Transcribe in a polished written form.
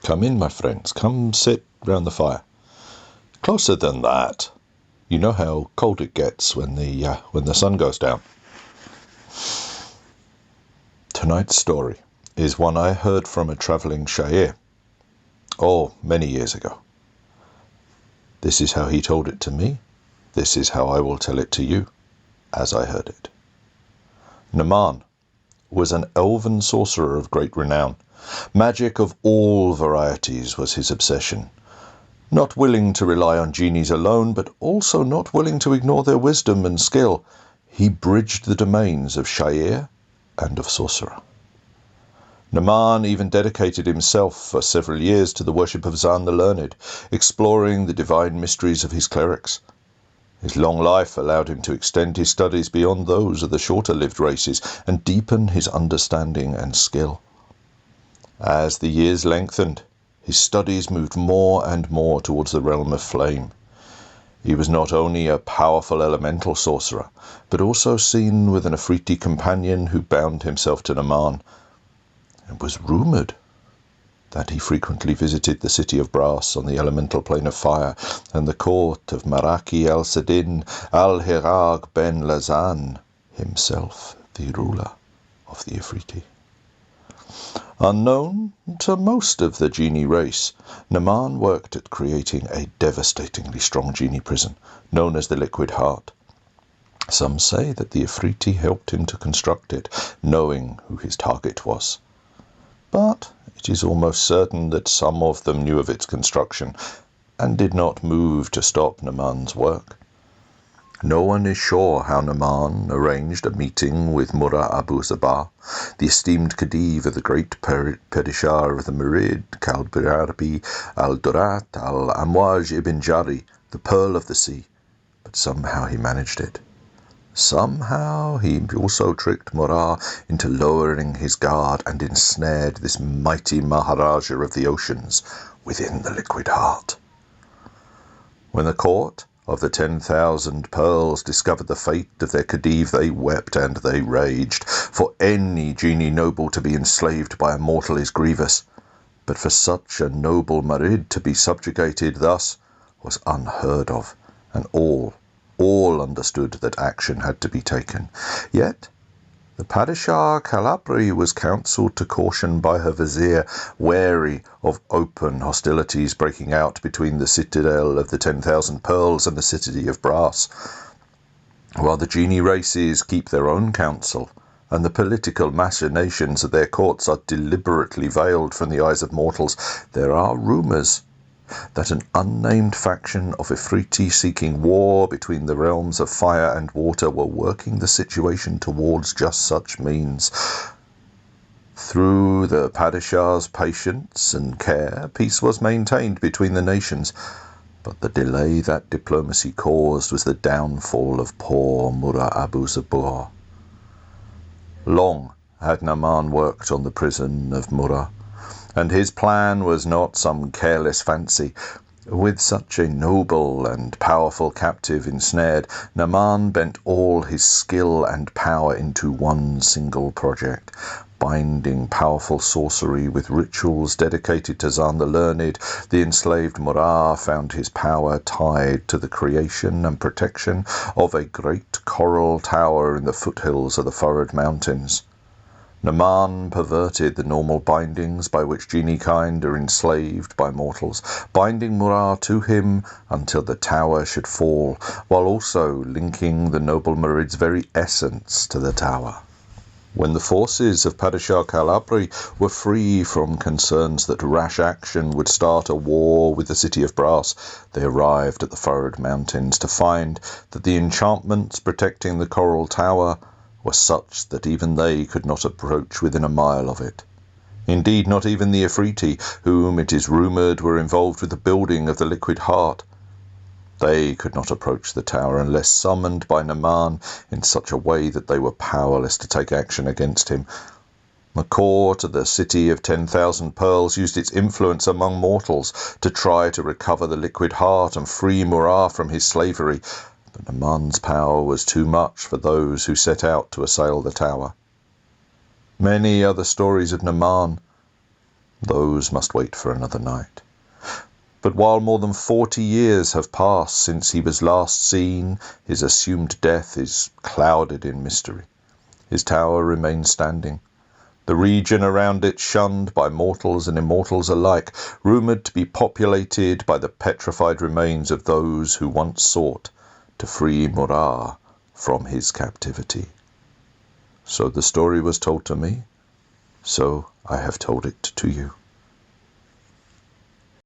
Come in, my friends. Come sit round the fire. Closer than that. You know how cold it gets when the sun goes down. Tonight's story is one I heard from a travelling shair, many years ago. This is how he told it to me. This is how I will tell it to you, as I heard it. Naaman was an elven sorcerer of great renown. Magic of all varieties was his obsession. Not willing to rely on genies alone, but also not willing to ignore their wisdom and skill, he bridged the domains of shair and of sorcerer. Naaman even dedicated himself for several years to the worship of Zan the Learned, exploring the divine mysteries of his clerics. His long life allowed him to extend his studies beyond those of the shorter-lived races and deepen his understanding and skill. As the years lengthened, his studies moved more and more towards the realm of flame. He was not only a powerful elemental sorcerer, but also seen with an Afriti companion who bound himself to Naaman. It was rumoured that he frequently visited the city of brass on the elemental plane of fire and the court of Maraki al-Sadin al-Hirag ben Lazan, himself the ruler of the Afriti. Unknown to most of the genie race, Naaman worked at creating a devastatingly strong genie prison, known as the Liquid Heart. Some say that the Afriti helped him to construct it, knowing who his target was. But it is almost certain that some of them knew of its construction and did not move to stop Naaman's work. No one is sure how Naaman arranged a meeting with Murra Abu Zabah, the esteemed Khedive of the great Padishah of the Merid, Kalbirarbi al-Durat al-Amwaj ibn Jari, the Pearl of the Sea, but somehow he managed it. Somehow he also tricked Murra into lowering his guard and ensnared this mighty Maharaja of the oceans within the Liquid Heart. When the court of the 10,000 pearls discovered the fate of their Khedive, they wept and they raged. For any genie noble to be enslaved by a mortal is grievous, but for such a noble Marid to be subjugated thus was unheard of, and all understood that action had to be taken. Yet the Padishah Calabri was counselled to caution by her vizier, wary of open hostilities breaking out between the citadel of the 10,000 pearls and the city of brass. While the genie races keep their own counsel, and the political machinations of their courts are deliberately veiled from the eyes of mortals, there are rumours that an unnamed faction of Afriti seeking war between the realms of fire and water were working the situation towards just such means. Through the Padishah's patience and care, peace was maintained between the nations, but the delay that diplomacy caused was the downfall of poor Murra Abu Zabah. Long had Naaman worked on the prison of Murra, and his plan was not some careless fancy. With such a noble and powerful captive ensnared, Naaman bent all his skill and power into one single project, binding powerful sorcery with rituals dedicated to Zan the Learned. The enslaved Murra found his power tied to the creation and protection of a great coral tower in the foothills of the Furrowed Mountains. Naaman perverted the normal bindings by which genie kind are enslaved by mortals, binding Murra to him until the tower should fall, while also linking the noble Marid's very essence to the tower. When the forces of Padishah Calabri were free from concerns that rash action would start a war with the city of brass, they arrived at the Furrowed Mountains to find that the enchantments protecting the coral tower were such that even they could not approach within a mile of it. Indeed, not even the Afriti, whom it is rumoured were involved with the building of the Liquid Heart. They could not approach the tower unless summoned by Naaman in such a way that they were powerless to take action against him. The court of the city of 10,000 pearls used its influence among mortals to try to recover the Liquid Heart and free Murra from his slavery, but Naaman's power was too much for those who set out to assail the tower. Many are the stories of Naaman. Those must wait for another night. But while more than 40 years have passed since he was last seen, his assumed death is clouded in mystery. His tower remains standing, the region around it shunned by mortals and immortals alike, rumoured to be populated by the petrified remains of those who once sought to free Murah from his captivity. So the story was told to me, so I have told it to you.